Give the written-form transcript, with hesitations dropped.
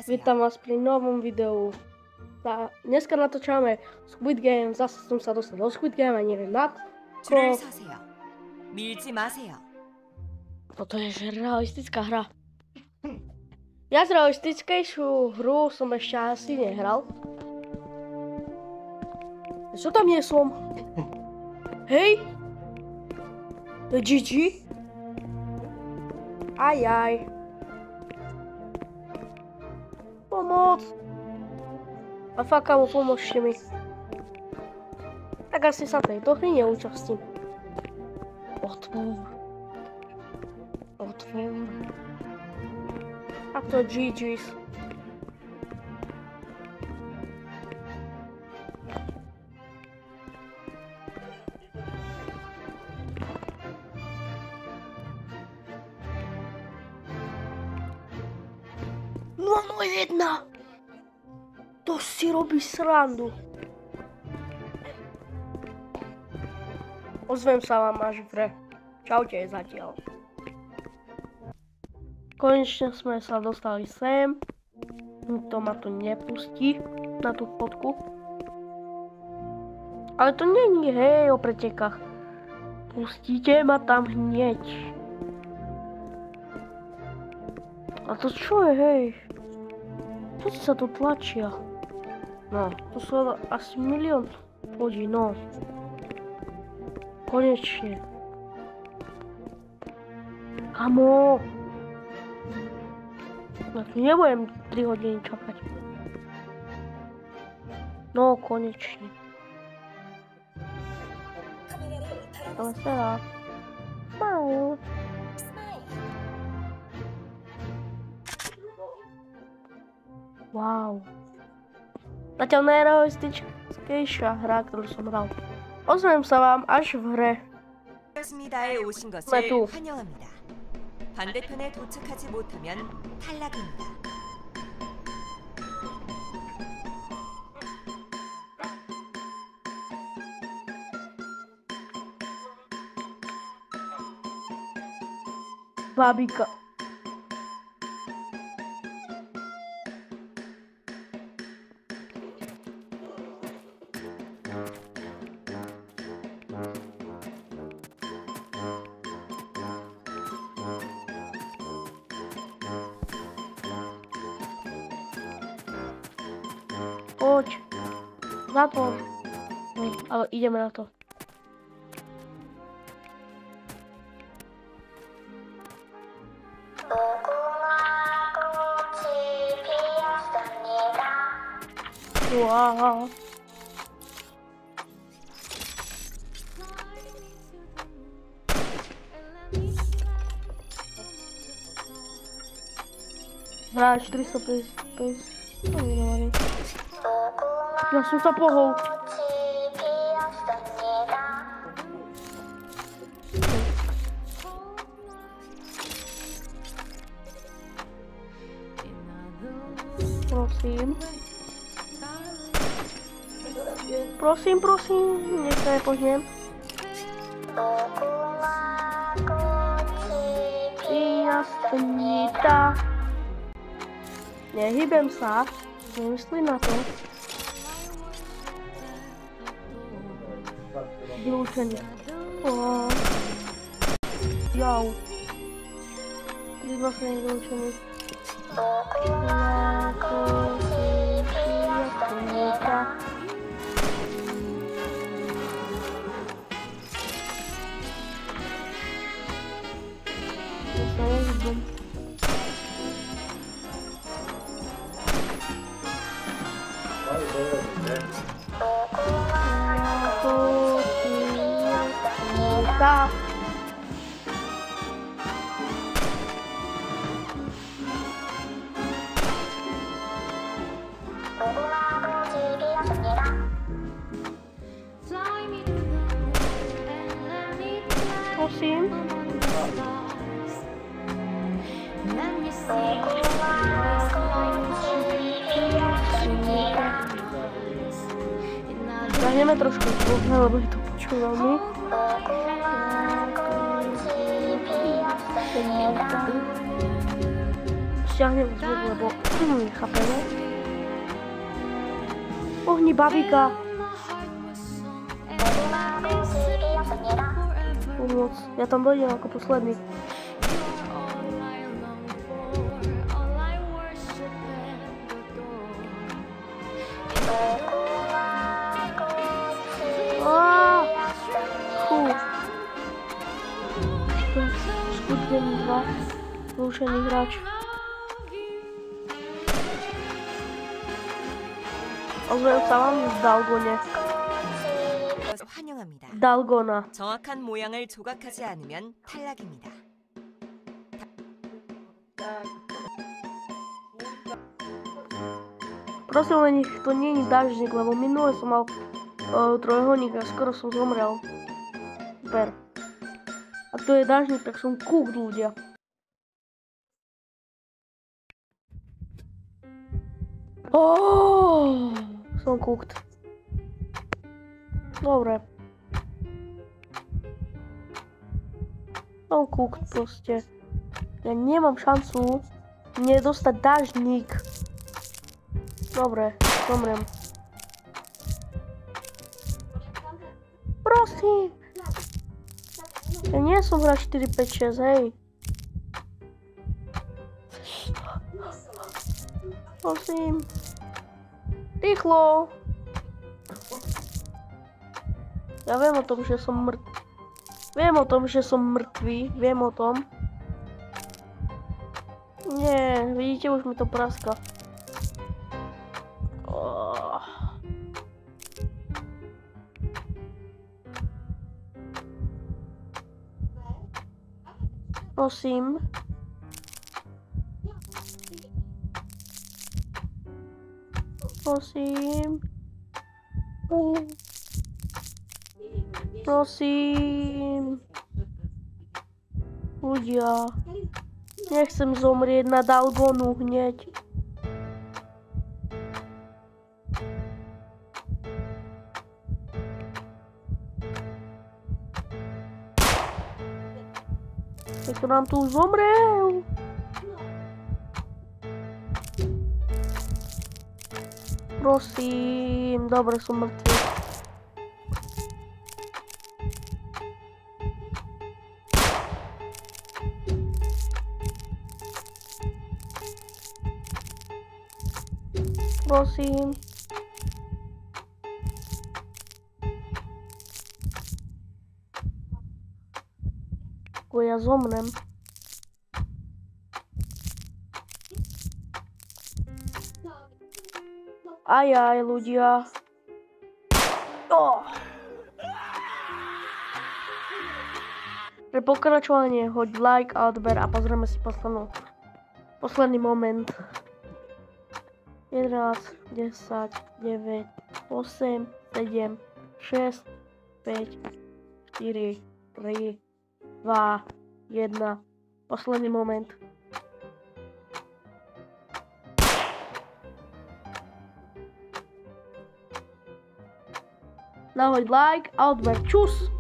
Vítam vás pri novom videu. Dneska natáčame Squid Game. Zase som sa dostal do Squid Game a neviem na 줄을 서세요. 밀지 마세요. Toto je realistická hra. Ja z realistickejšiu hru som ešte asi nehral. Čo tam nie som? Hej! To je GG? Ajaj. Pomoc! A fakt, kamo, pomôžte mi. Tak asi sa tejto hry neúčastním. Otvor. A to GG's. No jedna! To si robí srandu. Ozvem sa vám až v hre. Čaute zatiaľ. Konečne sme sa dostali sem. To ma tu nepustí na tú fotku. Ale to není, hej, o pretekách. Pustíte ma tam hneď. A to čo je, hej? Čo sa tu tlačia? No, to sú asi milión ľudí, no. Konečne. Kamo! Ja tu nebudem 3 hodiny čakať. No, konečne. Ale sa Smile. Wow. Zatiaľ najrealistickejšia hra, ktorú som hral. Ozvem sa vám až v hre. 반갑습니다에 오신 것을 환영합니다. 반대편에 도착하지 못하면 탈락입니다. Babika. Poď. Zatvor. No, ale ideme na to. Wow. Hra 450. Ja som sa pohol. Prosím, nech sa nepohnem. Jasnita. Nehybem sa, nemyslím na to. Vylúčenie. Jau. Vyzvlášenie vylúčenie. Stop. Prosím. Zahneme trošku dlhé, lebo je to počuť veľmi. Stiahnem zvuk, lebo Chápeme. Ohni babíka. Pomoc. Ja tam dojdem ako posledný. Skutkem 2. Zlušený hráč. Ozvem sa vám v Dalgone. 환영합니다. Dalgona. 정확한 모양을 조각하지 않으면 탈락입니다. Prosím, len nech to nie je dažník, lebo minule som mal trojholník a skoro som zomrel. Super. Ak to je dažník, tak som cooked, ľudia. Som cooked. Dobre. Som cooked proste. Ja nemám šancu mne dostať dažník. Dobre, zomriem. Prosím. Ja nie som hráč 4, 5, 6, hej. Prosím. Rýchlo. Ja viem o tom, že som mŕtvý. Viem o tom, že som mŕtvý. Viem o tom. Nie, vidíte, už mi to praska. Prosím. Prosím. Prosím. Ľudia. Nechcem zomrieť na Dalgonu hneď. Tak to nám tu už zomrel. Prosím, dobre, som mŕtvy. Prosím. Ja zomrem. Ajaj, ľudia. Pre pokračovanie hoď like a odber a pozrieme si posledný moment. 11, 10, 9, 8, 7, 6, 5, 4, 3, 2, 1. Posledný moment. Nahoď like a odber. Čus!